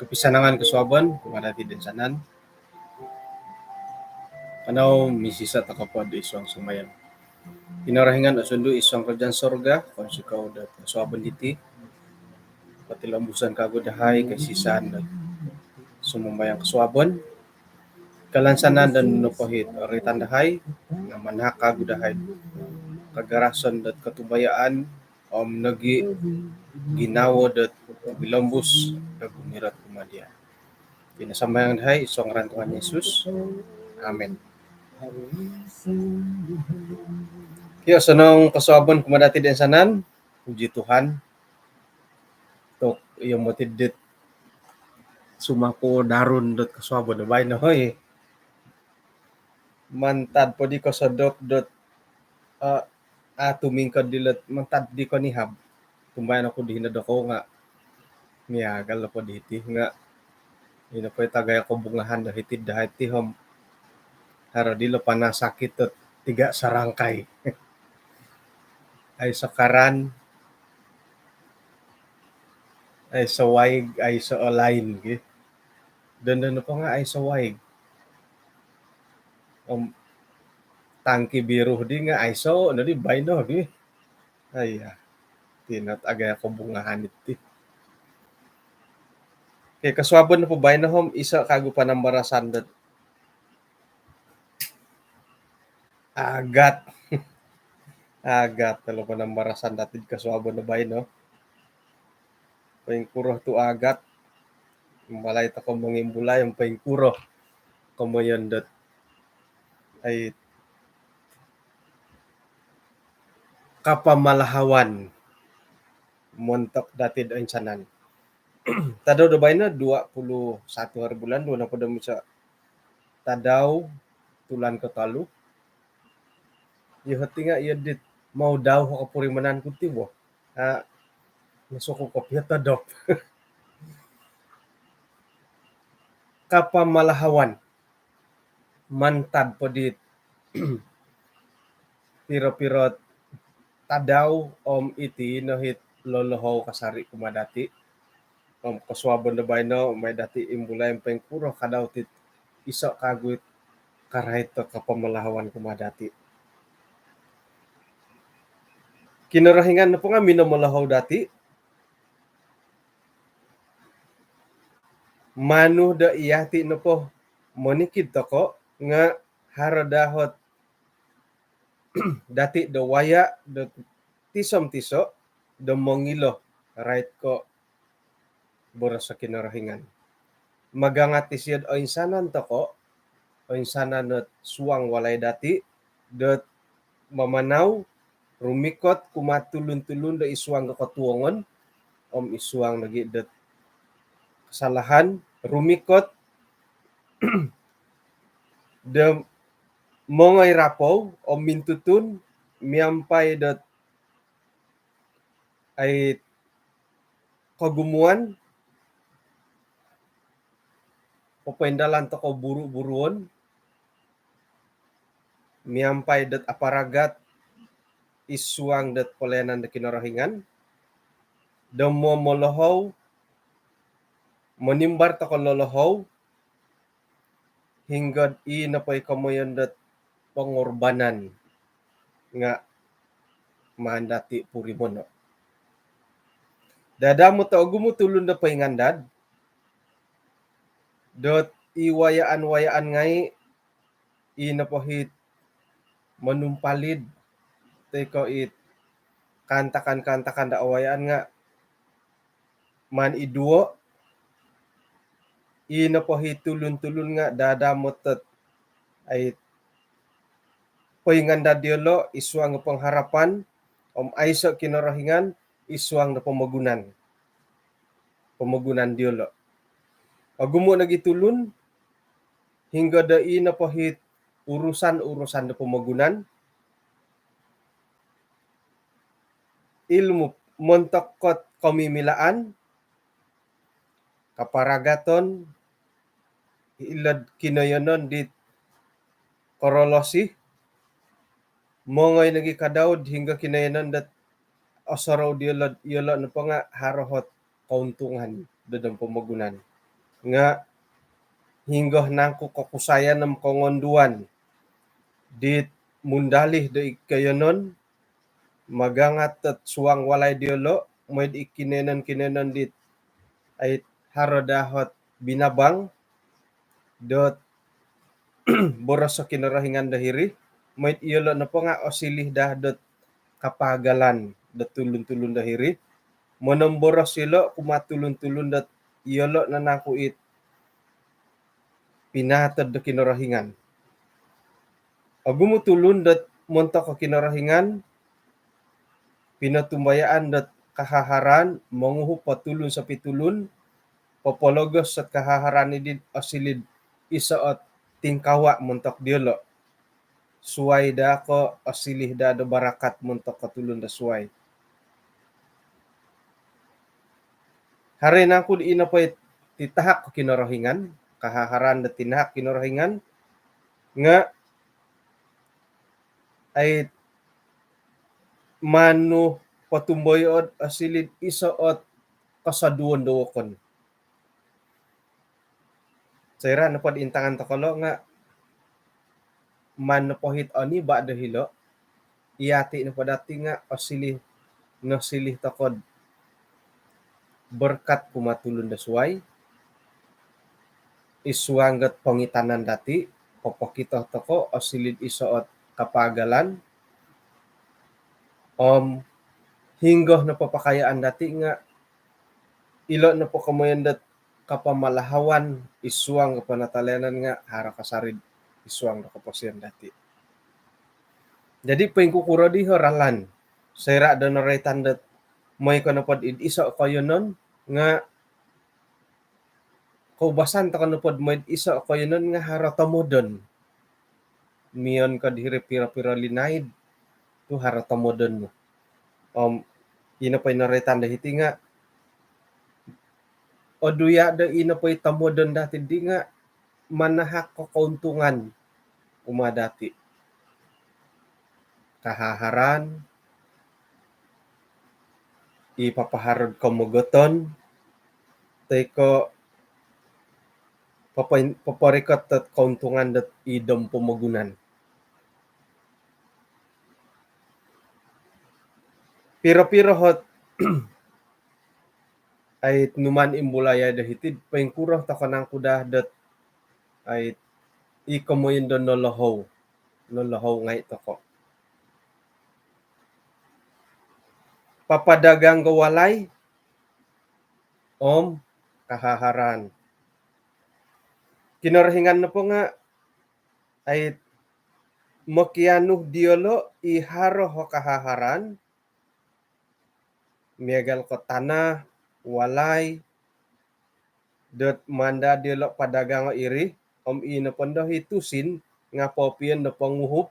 Kapisanangan kaswaban kumadati din sanan kanaw misisa takapod iswang sumayan. Kinarahingan asundo iswang kadyan sorga kon sikaw dat kaswaban diti patilambusan kago dahay kay sisan dat sumumbayang kaswaban kalansanan dan nupahit aritan dahay nga manhak kago dahay kagarason dat katubayaan nagi ginawo dat bilambus kagumirat kumadya. Pinasambayang dahay iswang ran Tuhan Yesus. Amen. Kaya sanong kaswaban kumadati din sanan, puji Tuhan. Tok yung matidit sumako darun dot kaswaban na bay na hoy. Mantad po di ko sa dot tumingkad dilat mantad di ko nihab. Tumbayan ako di hinad ako nga miyagal na po diti nga ina po tagay ako bungahan na hitid dahay tihom hara dilo pa nasakit at tiga sarangkay. Ay sa karan ay sa waig ay sa olain doon po nga ay sa waig tangki biru di nga ay so di bay no di ay tinat agay ako bungahan iti kay kaswaban na po bay na hom isa kago pa nambarasan dat agat talo pa nambarasan datid kaswaban na bay no paingkuro to agat malay ta ko mangimbulay ang paingkuro kumayon dat ay kapamalahawan montok datid ang sanan. Tadaw da bay na 21 hari bulan do na po dami sa tadaw tulan ko talo. Hati nga iya dit mau daw ko kapurimanan ko tibo. Nasuko ko piyata dok. Kapamalahawan mantad po dit piro-pirot tadaw iti no hit loloho kasari kumadati kaswaban na bay no may dati imbulay ang pengkuro kadaw tit isa kaguit karahit to kapamalahawan kumadati kinarahingan na po nga minamalahaw dati manu da iyati na po monikid to ko nga haradahot dati da waya da tisom-tiso da mongilo right ko bura sa kinarahingan. Magangat isiyad o insanan to ko o insanan at suwang walay dati dat mamanaw rumikot kumatulun-tulun da isuwang kakatuangon isuwang nagi dat kasalahan rumikot da mongay rapaw mintutun miyampay dat ay kagumuan papaindalan to ko buru-buruon miyampay dat aparagat isuwang dat polenan da kinarahingan damo molohaw manimbar to ko lolohaw hinggad inapay kamoyan dat pangorbanan nga mandati purimono dadamo to gumutulon da paingandad dot iwayaan ngay inapahit manumpalid teko it kantakan da awayaan nga man iduo inapahit tulun nga dadamot ay paingandad diolo isuang pangharapan aysa kinarahingan isuang na pamagunan diolo agumo nagitulun hingga dai na pahit urusan na pamagunan ilmu montokot kamimilaan kaparagaton ilad kinayonon dit korolosi mongay nagi kadawd hingga kinayonon dat asaraw diolad na pa nga harohot kauntungan dadang pamagunan nga hinggoh nangku kakusayan ng kongonduan dit mundalih do ikayonon magangat at suang walay diolo mo'y ikinenon dit ay harodahot binabang dot boros sa kinarahingan dahiri mo'y iolo na po nga osilih dah dot kapagalan dot tulun-tulun dahiri monomboros ilo kumatulun-tulun dot iolo na nakuit pinatod do kinarahingan agumutulun dot montok ka kinarahingan pinatumbayaan dot kahaharan manguhup patulun sa pitulun popologos sa kahaharan ni asilid isaot tingkawa montok diolo suway da ko asilih da do barakat montok katulun da suway hari na ko di inapay titahak ko kinarahingan kahaharan da tinahak kinarahingan nga ay manu patumboyod asilid isaot kasaduon dookon. Saira napad intangan takalo nga man napohit ani ba dahilo iyati na padati nga asilih no silih takod berkat kumatulun da suway isuanggat pangitanan dati papakita toko asilid isaot kapagalan hinggoh na papakayaan dati nga ilo na po kamoyandat kapamalahawan isuang kapanatalanan nga hara kasarid isuang nakapasyan dati. Jadi pengkukura di horalan saira da naraitan dat may kanapad isa kayo nun nga kaubasan ta kanapad may isa kayo nun nga haratamodon miyon ka dihiri pira-pira linaid tu haratamodon mo. Inapay naraitan dahiti nga o duya da inapay tamodon dati di nga manahak ko kauntungan umadati kahaharan ipapaharod ko mugoton tay ko paparikot at kauntungan dat idom pumugunan pira-pira hot ay numan imbulaya dahitid pengkurang takanang kuda dat ay ikamoyin do nolohaw nga ito ko papadagang gawalay kahaharan kinarahingan na po nga ay makianuh diolo iharo ho kahaharan miagal ko tanah walay dot manda diolo padagang iri inapondo hitusin nga popian na panguhup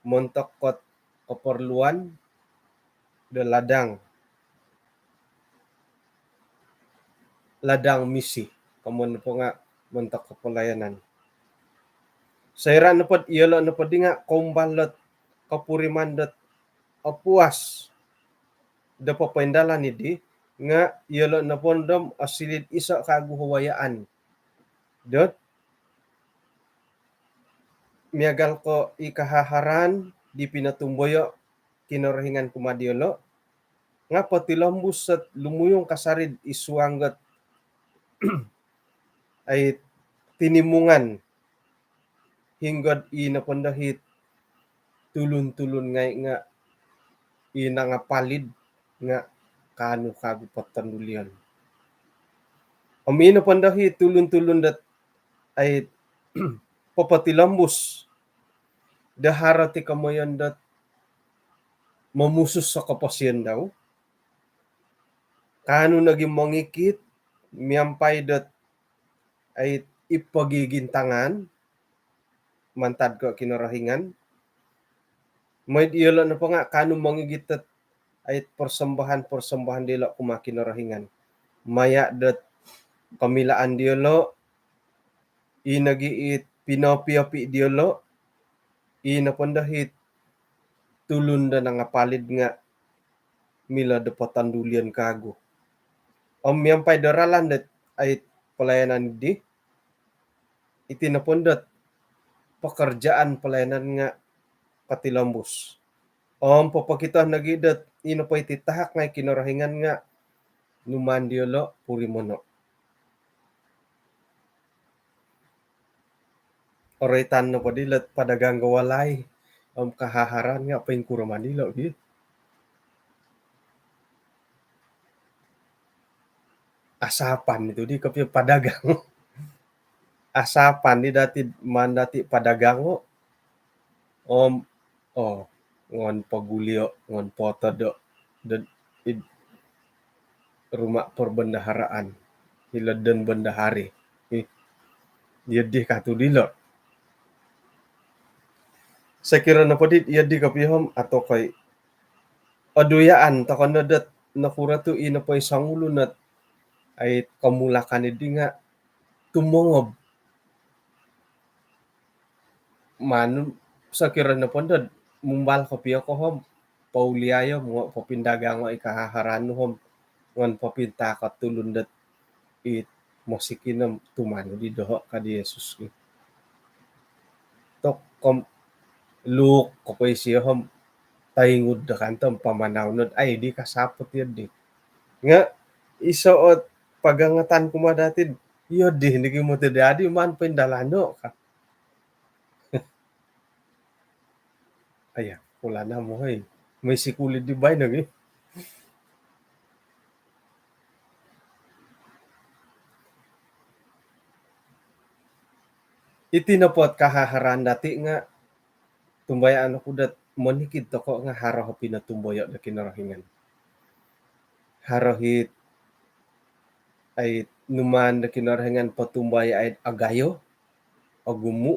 montok kot keperluan de ladang misi kamon po nga montok kapulayanan saira na pod iolo na pod nga kombalot kapuriman dot apuas da papendalan idi nga iolo na pondom asilid isa kaguhawayaan dot miagal ko ikahaharan di pinatumboyo kinarahingan kumadiolo nga patilambus at lumuyong kasarid isuanggat ay tinimungan hinggod inapondahit tulun-tulun nga inangapalid nga kanu kagu patandulian inapondahi tulun-tulun dat ay papatilambus daharati kamoyan dat mamusus sa kapasyan daw kanu naging mangikit miyampay dat ay ipagigintangan mantad ko kinarahingan may iolo na po nga kanu mangigitat ay persembahan dilo kumakinarahingan maya dat kamilaan diolo inagiit pinapiapi diolo inapondahit tulun da nangapalid nga mila da patandulian kago miyampay daralan dat ay pelayanan di itinapundot pekerjaan pelayanan nga patilambus. Papakita nagidat ino pa ititahak nga kinarahingan nga numandiolo purimono. Oretan na padilat padagang gawalay kahaharan nga pa yung Manila. Asapan itu di kapyo padagang. Asapan di dati mandati padagango. Ngon pagulio, ngon potado, rumah perbendaharaan, hiladan bendahari. Yadi katu dilo. Saya kira na podit yadi kapihom atau kay aduyaan takon nadat nakura tu ina pa isang ulunat ay kamulakan idi nga tumongob man sa kira na pondod mumbal kapiyo ko hom pauliayo mo papindagang ay kahaharan hom ngan papinta ka tulundat it mosikinam tumano di doho ka di Jesus ki tok kom luk ko siya hom taingud da kantam pamanawnod ay di kasapot yun di nga isuot pagangatan kumadatid yun di hindi mo tadadi man pindalano ka aya wala na mo hay may sikulid di bay nagi itinapot kahaharan dati nga tumbayaan ako dat monikid to ko nga haraho pinatumboyo da kinarahingan harohit ay numan da kinarahingan patumbay ay agayo agumu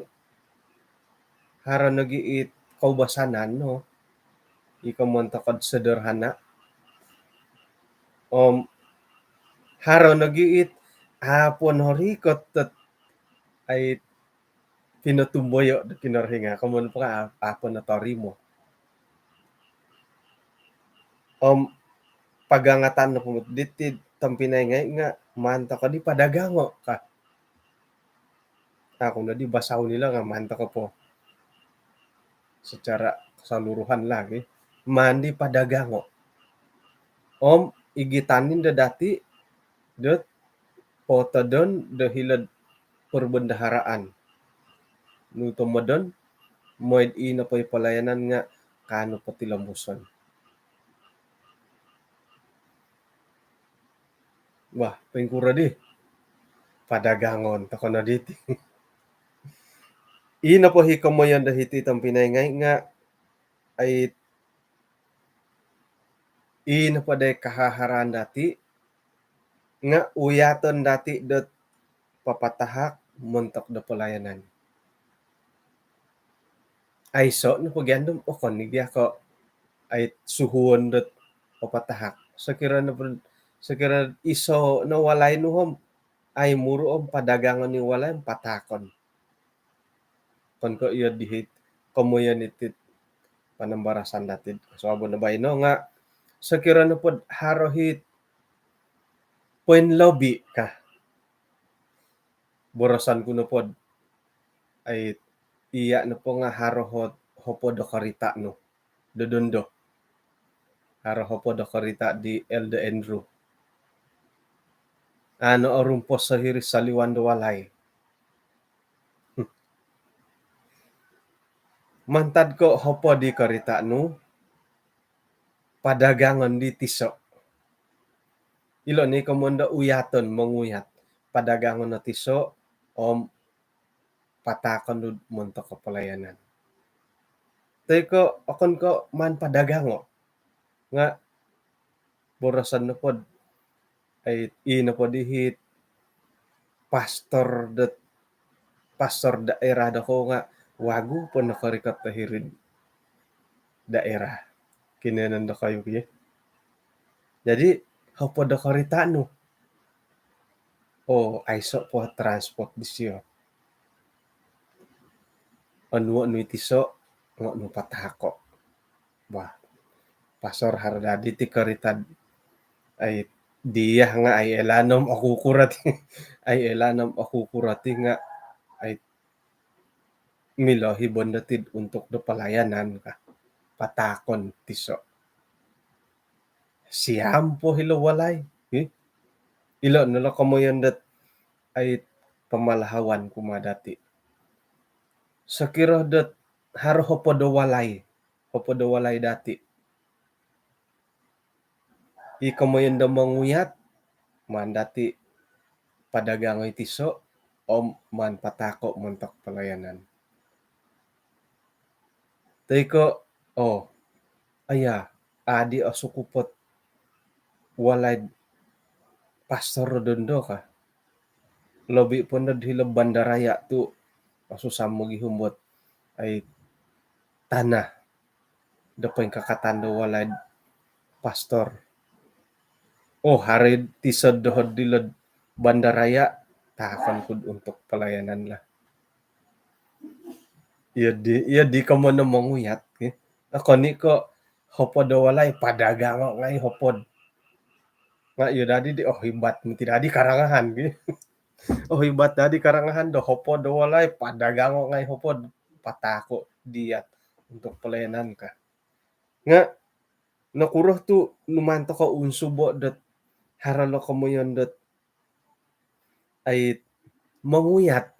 haro nagiit kaubasanan no ikamontakad sederhana haro nagiit hapon horikot ay pinatumboyo da kinarahinga kamon pa apon na torimo pagangatan na pumut ditid tampinay nga manta ka di padagango ka ako na di basaw nila nga manta ka po secara keseluruhan lagi mandi padagango igitanin da dati dot foto don da hilad perbendaharaan nuto modon moed ina pay palayanan nga kano patilambuson wah pengkura di padagangon tako na diti ina po hikamoyan da hiti tampinay nga ay ina pa day kahaharan dati nga uyaton dati dot papatahak montok da pelayanan ay so no pagyandom o konigya ko ay suhuon dot papatahak sakira iso na walay nuhom ay muro padagangan ni walay patakon kon ko iyo dihit kamoyan itit panambarasan datid so abo na bay no nga sakira na pod harohit point lobby ka borosan ko na pod ay iya na po nga harohot hopo do karita no dodondo haro hopo do karita di Elda Andrew ano orumpos sa hiris saliwan do walay mantad ko hopo di karita no padagangan di tiso ilo ni komondo uyaton manguyat padagangan na tiso patakon do montok ko pelayanan tay ko akon ko man padagango nga borosan na pod ay ina po dihit pastor daerah da ko nga wagu po nakarikat tahirin daerah kinanan da kayo kaya jadi hapo da karita no aiso po transport disyo anu itiso no patako bah pastor hardadi ti karita ay Dia nga ay elanom aku kurat ay elanam aku kurati nga ay milahi bondatid untuk do pelayanan ka patakon tiso. Siam po hilo walay. Ilo nala kamoyan ay pamalahawan kumadati. Sakira dat haro hopo do walay dati. Kamoyan da manguyat mandati padagangoy tiso o man patako montok pelayanan. Tay ko, aya, adi asukupot walay pastor dondo ka. Lobi po na dihila bandaraya tu asusamo gihumbot ay tanah dapat kakatando walay pastor. Hari tisod dohod dilod bandaraya takan kud untuk pelayanan lah. Iya di kamo na manguyat. Ako ni ko hopod do walay padagango ngay hopod. Nga iyo dadi di hibat ti dadi karangahan hibat dadi karangahan do hopod do walay padagango ngay hopod patako diat untuk pelayanan ka. Nga nakuroh tu numanto ka unsubo dat haralo kamoyon dat ay manguyat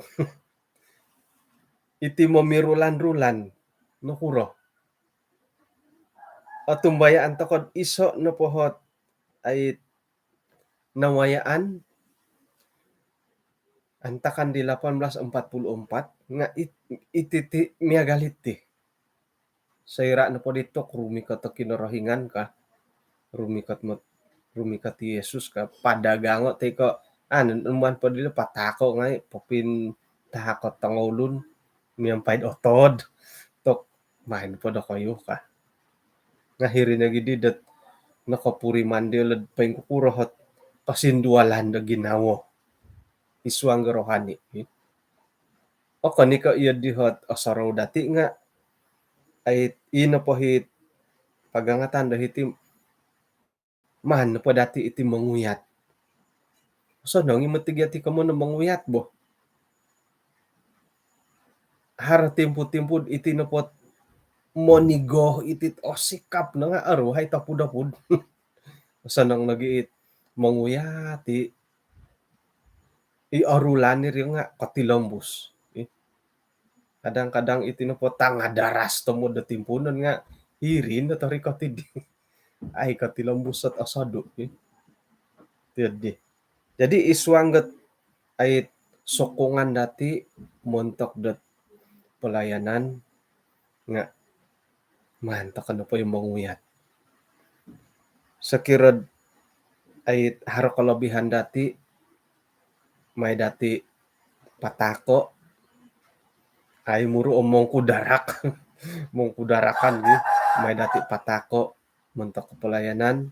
iti mamirulan-rulan nakuro. Tumbayaan takod iso na pohot ay nawayaan antakan di 1844 nga ititi miagalit ti. Sayra na po dito rumikat kinarahingan ka. Rumikat ti Jesus ka padagango ti ko naman po dito patako nga popin tahakot tangulun miyampaid otod tok main po da kayo ka. Nga hiri na gidi dat nakapuri mandilad pa yung kukurahot pasindualan da ginawo iswang rohani. O kanika iya dihot asaraw dati nga ay ina po hit pagangatan da hiti man po dati iti manguyat. So nang imatigyati ka mo na manguyat bo. Hara timpo-timpo iti napot monigo itit sikap na nga aruhay tapud-apud. Sa nang nagiit manguyati arulan ni rin nga katilambus. Kadang-kadang iti na po tangadaras tamo da timpunan nga hirin na tari katid. Ay katilambus at asado. Jadi iswanggat ay sokongan dati montok dat pelayanan nga mantak na po yung manguyat. Sakirad ay haro kalabihan dati may dati patako ay muro omong kudarak mong kudarakan may dati patako montok pelayanan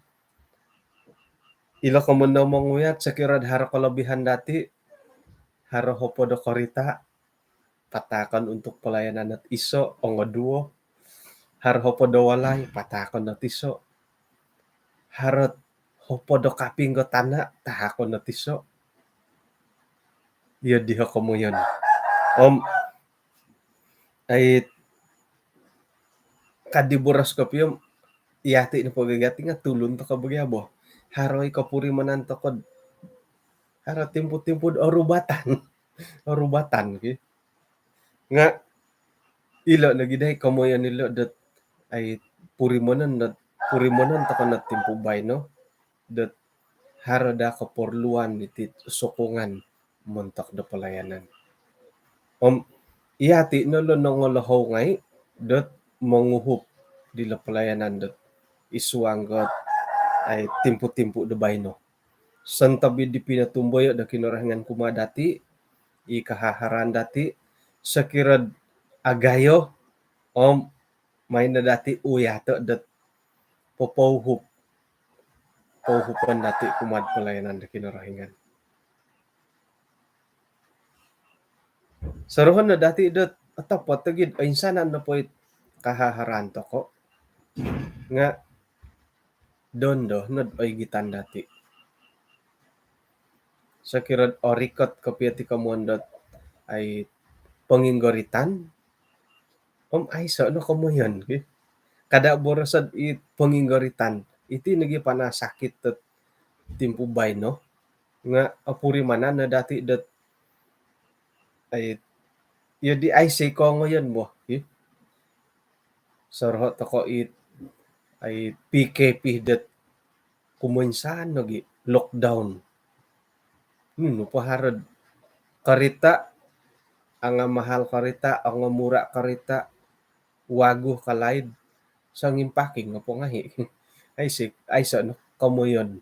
ila ko man manguyat sakirad haro kalabihan dati haro hopo do korita patakan untuk pelayanan at iso o ngaduo haro hopo do walay patakon at iso harot hopo do kaping go tana tahakon at iso iya diha ko mo yun ay kadiburas ko piyom iyati na pagagati nga tulon to kabagyabo haroy kapuri manan to kod haro timpo-timpo orubatan nga ilo nagiday kamoyan nilo dat ay purimonan to kanat timpo bay no dat haro da kaporluan iti sokongan montak da pelayanan iyati nalo nangolahaw ngay dat manguhup di la pelayanan dat isuanggot ay timpo-timpo da bay no santabi di pinatumboy da kinarahangan kumadati ikahaharan dati sakirad agayo may na dati uyato dat pauhupan dati kumad pelayanan da kinarahingan. Saruhan na dati dat atapot tagid ainsanan na po kahaharan to ko nga dondo nad ay gitan dati Sakirad orikot kapia ti kamondot ay panginggoritan ay no kamoyan kada borosad it panginggoritan iti nagi panasakit tet timpubay no nga apuri mana na dati dat ay yadi ay say ko ngayon mo sarho tako it ay PKP dat kumunsan nagi lockdown no paharad karita ang mahal karita ang mura karita wago kalaid sang impacking nga po nga ay sa no kamoyon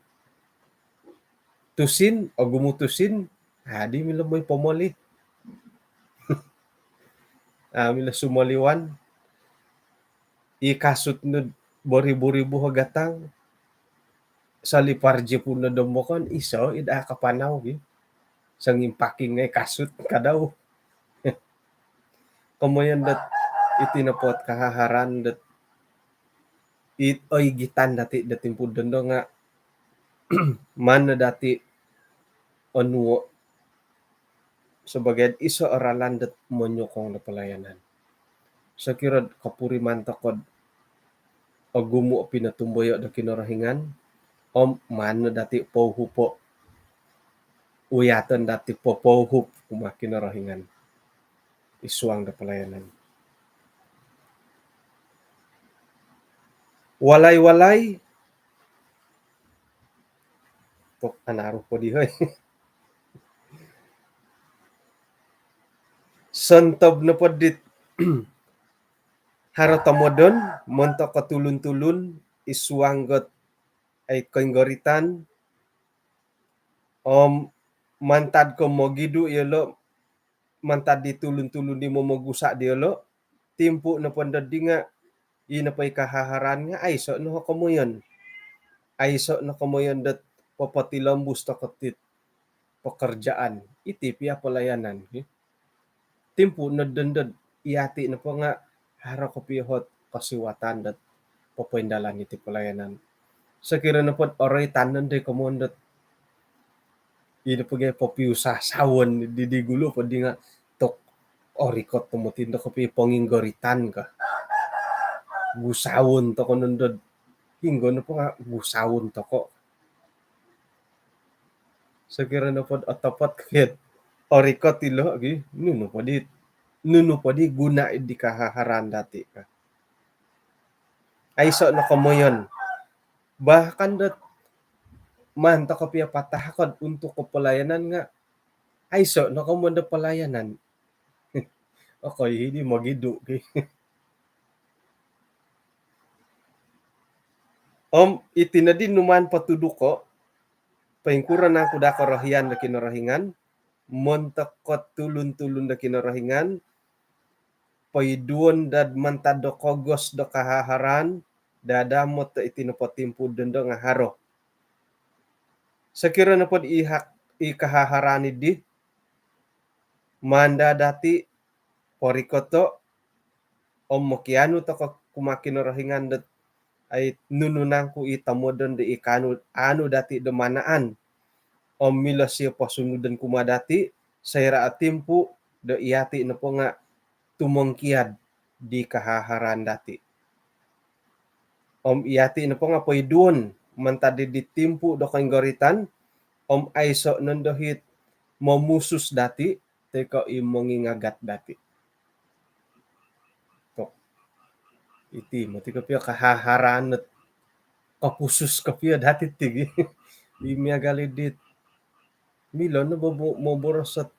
tusin o gumutusin di mila mo'y pamali mila sumaliwan ikasut no bori-boribu hagatang sa liparje po na domokon iso ida kapanaw sang impacking ngay kasut kadaw kamoyan dat itinapot kahaharan dat it oy gitan dati dating pudon do nga man na dati onwo sebagai iso aralan dat monyokong na pelayanan sa kirad kapuri mantakod o gumu pinatumboyo da kinarahingan o man na dati pauhupo uyatan dati pauhup kuma kinarahingan isuang da pelayanan walay-walay tok anaro po di hoy sentob na po dit haratamodon monto katulun-tulun isuanggot ay kainggoritan mantad ko mogidu yelo mantad di tulun-tulun di mo mogusa di yelo timpu na pondad di nga ina pa'y kahaharan nga ay so no kamoyon ay so no kamoyon dat papatilambus takotit pekerjaan iti pia pelayanan timpu na dendad iati na po nga hara ko pihot kasiwatan dat papaindalan iti pelayanan sakira na po oray tanan day kamondat ina pagay papiusa sawon didigulo po di nga tok orikot tumutin ko pi panginggoritan ka gusawon to ko nundod hinggo na po nga gusawon to ko sakira na po atapat kahit orikot ilo nuno pa di guna di kahaharan dati ka ay so na kamoyon bahkan dat man ta kapia patahakod untuk ko pelayanan nga ay so na kamondo pelayanan okay hindi magidu itinadin numan patudo ko paingkuran na kuda karahian na kinarahingan montakot tulun-tulun na kinarahingan paiduon dad mantado kogos do kahaharan dadamot ta itinapotimpud do nga haro sakira na pod ikahaharani di manda dati porikoto mokiano to kumakinarahingan dat ay nununang ko itamodon de ikano ano dati dumanaan mila siya pasunudan kumadati sayra atimpu do iati na po nga tumangkiad di kahaharan dati iati na po nga paiduon mantadi di timpu do kainggoritan aiso nandohit mamusus dati teko imongingagat dati iti mati kapia kahaharan at kapusus kapia dati tigi imya galidit milo no moboros at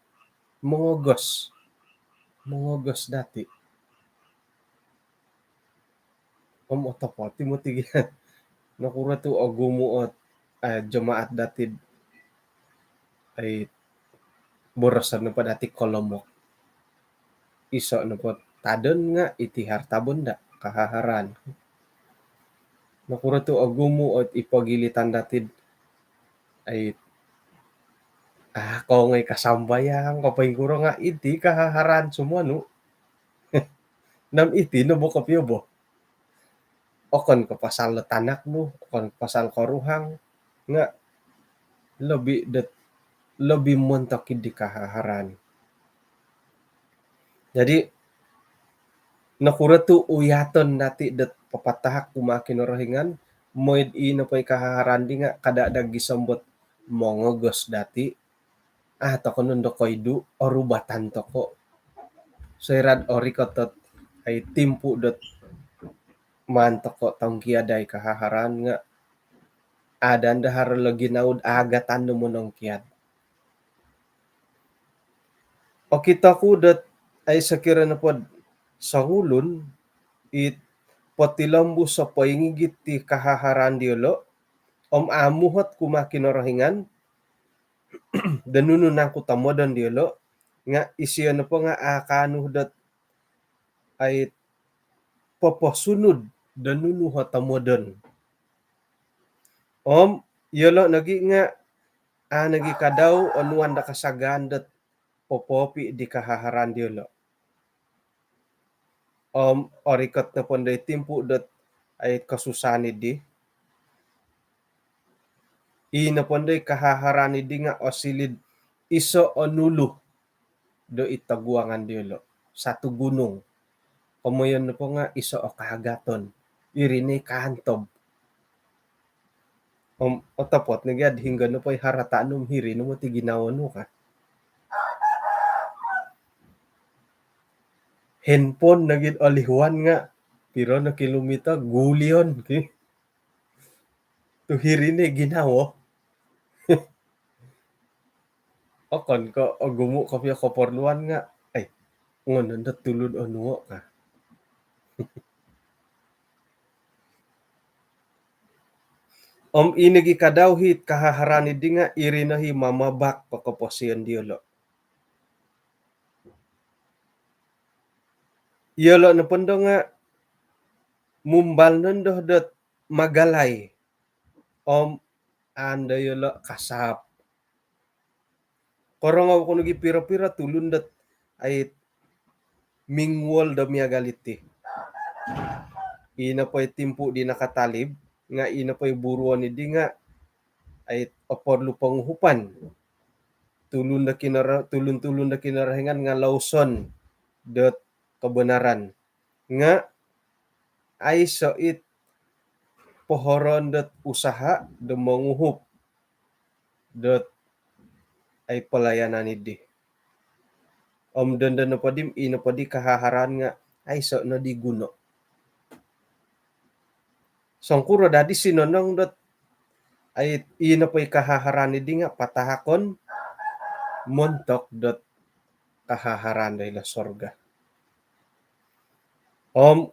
mongogos dati otapot mo tigi nakura to agumuot jamaat dati ay borosan na pa dati kolomok iso na po tadon nga iti hartabon da kahaharan nakura to agumuot ipagilitan dati ay ko ngay kasambayang kapaingkuro nga iti kahaharan sumano nam iti no mo kapyo bo okon ko pasal tanak mo okon pasal koruhang nga labi dat lebih montok di kahaharan. Jadi nakura tu uyaton dati det papatahak kumakin rohingan moid I na pay kahaharan di nga kada dagi sambot mongogos dati toko nundo koidu orubatan toko seirad ori kotot ay timpu dot man toko tongkia dai kahaharan nga adan dahar lagi naud agatan no monong kiat. O kita ku dot ay sakira na pod sangulun it potilombu sa paingigit ti kahaharan diolo amuhot kumakin rohingan danunu na ku tamodon diolo nga isiyo na po nga akanu dot ay poposunod danunu ho tamodon. Yolo nagi nga nagi kadaw onuan da kasagaan dot popopi di kahaharan diolo. Orikot na ponday timpu dot ay kasusani di. Ina ponday kahaharani di nga osilid iso onulu do itaguangan diolo. Satu gunung. Kamuyon na po nga iso o kahagaton. Irini kaantob. Otapot nagyad hingga no po'y haratanum hiri no mo ti ginawa no ka. Handphone nagid olihuan nga piro na kilomita gulion tu hiri ni ginawa. Okon ko gumu ko pia koporluan nga ay ngonon da tulod onuo ka. Inigi kadaw hit kahaharani di nga irinahi mamabak pakaposian diolo. Yolo na pondo nga mumbal nondo dot magalay. Anda yolo kasap. Korong ako nugi pira-pira tulun dot ay mingwol da miagaliti. Ina po'y timpu di nakatalib nga ina po'y buruan ni di nga ay oporlu panguhupan. Tulun na kinarahingan nga Lawson dot kebenaran nga ay so it pohoron dot usaha do manguhup dot ay pelayanan idi. Danda na padim ina padi kahaharan nga ay so na di guno. Sangkuro dadi sinonong dot ay ina pa'y kahaharan idi nga patahakon montok dot kahaharan dahil sorga.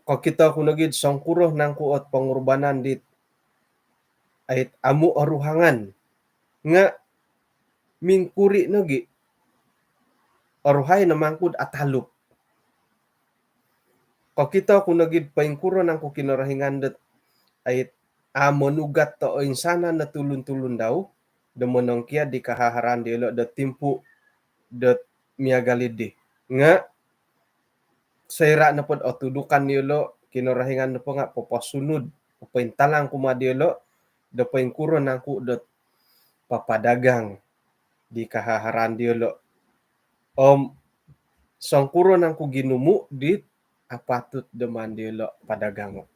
Kakita ko nagid sangkuro nang kuot pangurbanan dit ay amu aruhangan nga mingkuri nagi aruhay na mangkud atalup. Kakita ko nagid paingkuro nang ko kinarahingan dat ay monugat to o insana na tulun-tulun daw damonong kia di kahaharan di lo dat timpu dat miagalidi nga sayra na pod o tudukan niyo kinarahingan na po nga papasunod papaintalang kumadiolo da paingkuro nang ku dat papadagang di kahaharan diolo. Sangkuro nang ku ginumu dit apatut deman diolo padagang.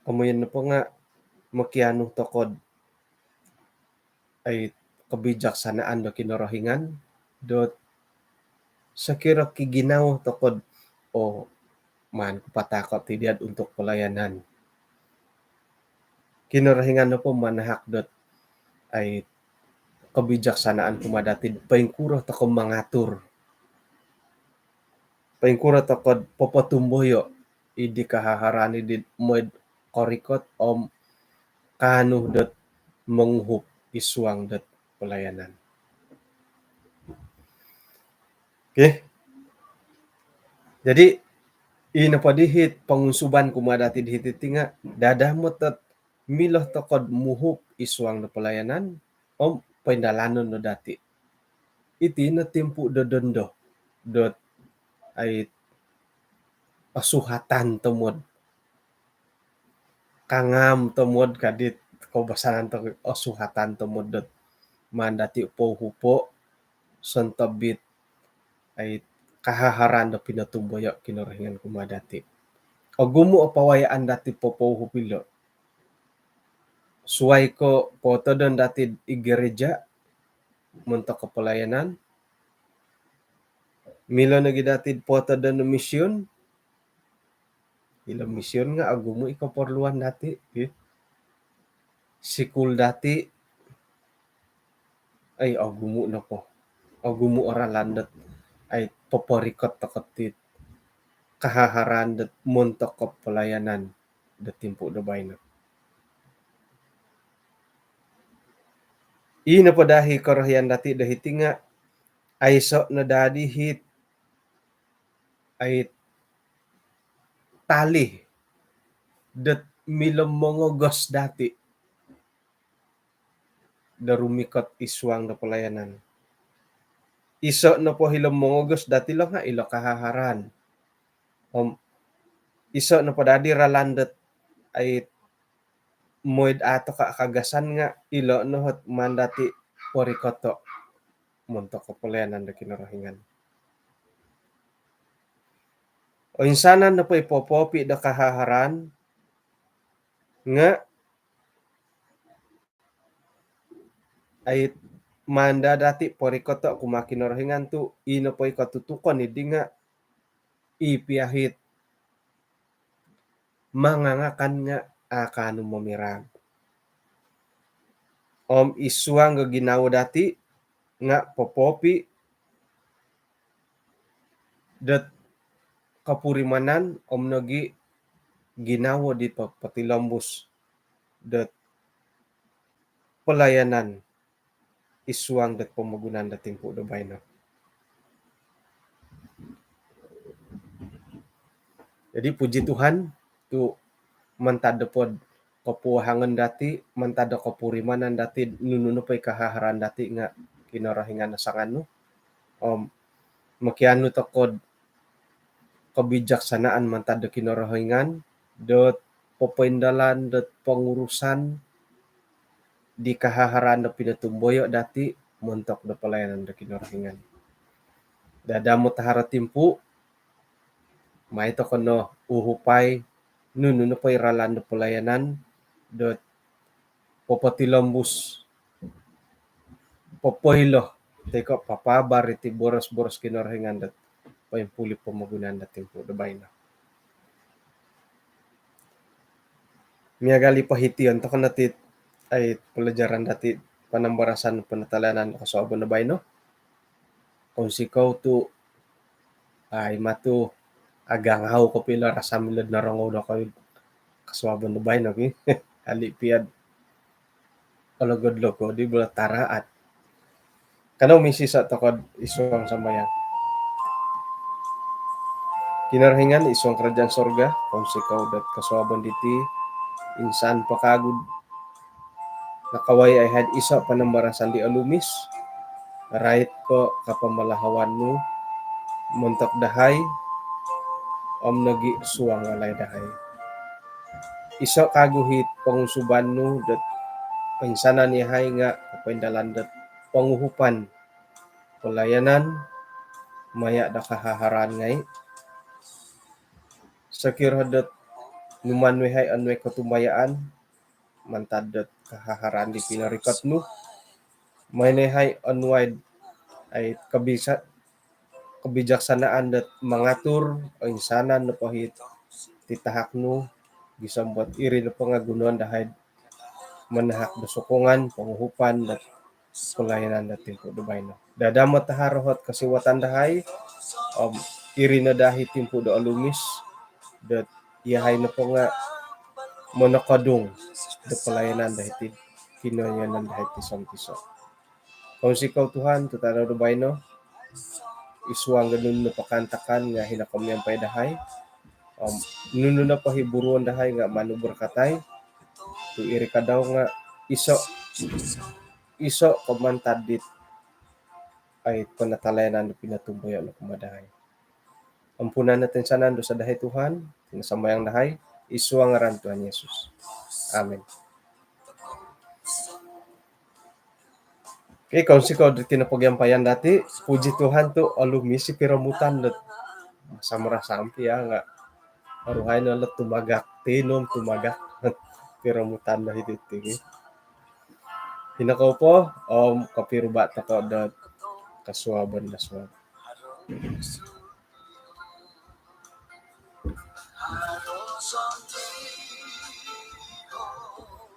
Kamuyan na po nga makianong tokod ay kabijaksanaan do kinarahingan dot sakira kiginaw tokod o man patakot tidiad untuk pelayanan. Kinarahingan na po manahak dot ay kabijaksanaan kumadatid paingkuro toko mangatur. Paingkuro tokod popotumboyo idi kahaharani di moed korikot kanu dot menghup iswang dot pelayanan. Okay. Jadi ina padihit pangunsuban kumadati dihit tinga dadah mo tat miloh tokod muhup iswang na pelayanan paindalanon no dati. Iti na timpu dodondo dot ay pasuhatan temod kangam temod kadit kaubasanan to o suhatan to modot mandati upo hupo sontabit ay kahaharan da pinatumboyo kinarahingan kumadati. O gumu o pawayaan dati popo hupilo. Suway ko poto don dati igereja munta ko pelayanan. Milo nagi dati poto don misyon. Ilo misyon nga agumo ikaporluan dati. Sikul dati ay agumo na po. Agumo ora landet ay poporikot takotit kahaharan dat munta ko pelayanan da timpo da bayna. Ina po dahi karahian dati dahiti nga ay so na dadi hit ay tali dat milomongogos dati da rumikot iswang da pelayanan. Iso na po hilomongogos dati lang nga ilo kahaharan. Iso na po dadi ralandet ay moid ato ka kagasan nga ilo no hot mandati porikoto munto ko pelayanan da kinarahingan. O insanan na po ipopopi da kahaharan nga ay manda dati porikoto kumakinarahingan tu ino po ikatutukon idi nga ipiyahit mangangakan nga akano mamirag. Iswang nga ginawa dati nga popopi dat kapurimanan nagi ginawa di patilambos dat pelayanan iswang dat pamagunan da timpo da bayna. Jadi puji Tuhan tu mantada pod kapuahangan dati mantada kapurimanan dati nununo pay kahaharan dati nga kinarahingan na sangano makiano takod kebijaksanaan mantada kinarahingan dot papaindalan dot pengurusan di kahaharan da pinatumboyo dati montok da pelayanan da kinarahingan. Dadamo tahara timpu may to kono uhupay nununo pay ralan da pelayanan dot papatilambus papoilo teko papabar iti boros-boros kinarahingan dat paimpuli pamagunan da timpo da bayna. Miagali pahitian to natit ay pelajaran dati panambarasan panatalanan kasoabon na bayno. Kung sikaw tu ay matu agangaw ko pila rasamilad na rangaw na kayo kasoabon na bayno ki alipiad alagod-logo di bala taraat. Kanaw misisa takod iswang sambayan. Kinarahingan iswang kerajaan sorga kung sikaw dat kasoabon diti insan pakagud nakaway ay had isa panambarasan di alumis right ko kapamalahawan mo muntak dahay nagi suwang alay dahay isa kaguhit pangusuban no dat pinsanan nihay nga kapaindalan dat panguhupan pelayanan maya da kahaharan ngay sakiradat numanwehay anwe katumbayaan mantadat kahaharan di pinarikat no maynehay unwide ay kebijaksanaan dat mangatur o insanan na pahit titahak no gisambat iri na pangagunuan dahay manahak da sokongan panguhupan dat pelayanan dat timpo da bayna. Dadamat taharohot kasiwatan dahay iri na dahi timpo da alumis dat iyahay na po nga monokadong da pelayanan dahiti kinayanan dahiti samtiso. Kung sikaw Tuhan tutanaw da bayno iswang ganun na pakantakan nga hinakamyan pay dahay nuno na pahiburuan dahay nga manubur katay tu iri ka daw nga iso kamantadit ay panatalayanan na pinatumboy na kumadahay. Ampunan natin sanan do sa dahay Tuhan sinasamayang dahay iswang ngaran Tuhan Yesus. Amen. Ikaw sikaw di tinapagyampayan dati, puji Tuhan tuh alumni si piramutan dat samara sampi ya nggak aruhay na lat tumagak tinom tumagak piramutan na hititingi. Hinakaw po kapiruba tako dat kasuaban na suab.